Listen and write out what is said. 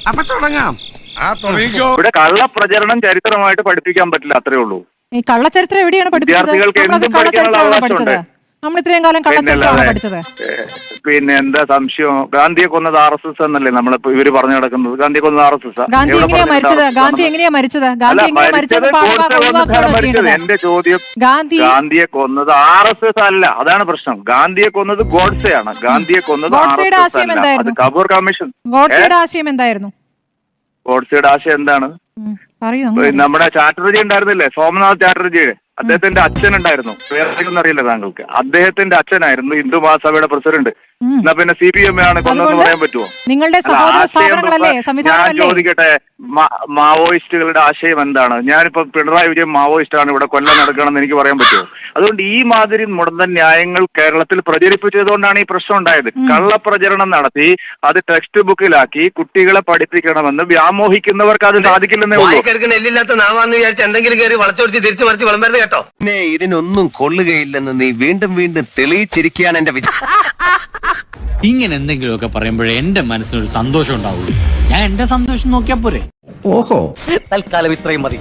അപ്പൊ തുടങ്ങാം. ഇവിടെ കള്ളപ്രചരണം ചരിത്രമായിട്ട് പഠിപ്പിക്കാൻ പറ്റില്ല, അത്രേ ഉള്ളൂ. ഈ കള്ളച്ചരിത്രം എവിടെയാണ് പഠിപ്പിച്ചത്? വിദ്യാർത്ഥികൾക്ക് എന്തും പഠിക്കാനുള്ള അവകാശമുണ്ട്. നമ്മൾ ഇത്രയും കാലം കള്ളച്ചരിത്രമാണ് പഠിച്ചത്. പിന്നെ എന്താ സംശയം? ഗാന്ധിയെ കൊന്നത് RSS എന്നല്ലേ നമ്മളിപ്പോ ഇവര് പറഞ്ഞു നടക്കുന്നത്? ഗാന്ധിയെ കൊന്നത് RSS. ഗാന്ധി എങ്ങനെയാ മരിച്ചത്? ഗാന്ധി എങ്ങനെയാ മരിച്ചത്? ഗാന്ധി എങ്ങനെയാ മരിച്ചത്? എന്റെ ചോദ്യം, ഗാന്ധിയെ കൊന്നത് RSS അല്ല, അതാണ് പ്രശ്നം. ഗാന്ധിയെ കൊന്നത് ഗോഡ്സെയാണ്. ഗാന്ധിയെ കൊന്നത് ഗോഡ്സെയുടെ ആശയം എന്തായിരുന്നു? കപൂർ കമ്മീഷൻ. ഗോഡ്സെയുടെ ആശയം എന്തായിരുന്നു? ഗോഡ്സെയുടെ ആശയം എന്താണ്? നമ്മുടെ ചാറ്റർജി ഉണ്ടായിരുന്നില്ലേ, സോമനാഥ് ചാറ്റർജി, അദ്ദേഹത്തിന്റെ അച്ഛൻ ഉണ്ടായിരുന്നു. പേരൊന്നും അറിയില്ല താങ്കൾക്ക്. അദ്ദേഹത്തിന്റെ അച്ഛനായിരുന്നു ഹിന്ദു മഹാസഭയുടെ പ്രസിഡന്റ്. എന്നാ പിന്നെ CPM ആണ് കൊന്നെന്ന് പറയാൻ പറ്റുമോ? നിങ്ങളുടെ ഞാൻ ചോദിക്കട്ടെ, മാവോയിസ്റ്റുകളുടെ ആശയം എന്താണ്? ഞാനിപ്പോ പിണറായി വിജയൻ മാവോയിസ്റ്റ് ആണ്, ഇവിടെ കൊല്ലം നടക്കണമെന്ന് എനിക്ക് പറയാൻ പറ്റുമോ? അതുകൊണ്ട് ഈ മാതിരി മുടന്തൻ ന്യായങ്ങൾ കേരളത്തിൽ പ്രചരിപ്പിച്ചതുകൊണ്ടാണ് ഈ പ്രശ്നം ഉണ്ടായത്. കള്ളപ്രചരണം നടത്തി അത് ടെക്സ്റ്റ് ബുക്കിലാക്കി കുട്ടികളെ പഠിപ്പിക്കണമെന്ന് വ്യാമോഹിക്കുന്നവർക്ക് അത് സാധിക്കില്ലെന്നേ ഉള്ളൂ. എല്ലില്ലാത്ത നാവാന്ന് വിചാരിച്ച് എന്തെങ്കിലും കയറി വളച്ചൊടിച്ച് തിരിച്ചു മറിച്ച് വിളമ്പരുത് കേട്ടോ. ഇതിനൊന്നും കൊള്ളുകയില്ലെന്ന് നീ വീണ്ടും വീണ്ടും തെളിയിച്ചിരിക്കുകയാണ് എന്റെ ഇങ്ങനെ എന്തെങ്കിലുമൊക്കെ പറയുമ്പോഴേ എന്റെ മനസ്സിനൊരു സന്തോഷം ഉണ്ടാവുള്ളൂ. ഞാൻ എന്റെ സന്തോഷം നോക്കിയാ പോരെ. തൽക്കാലം ഇത്രയും മതി.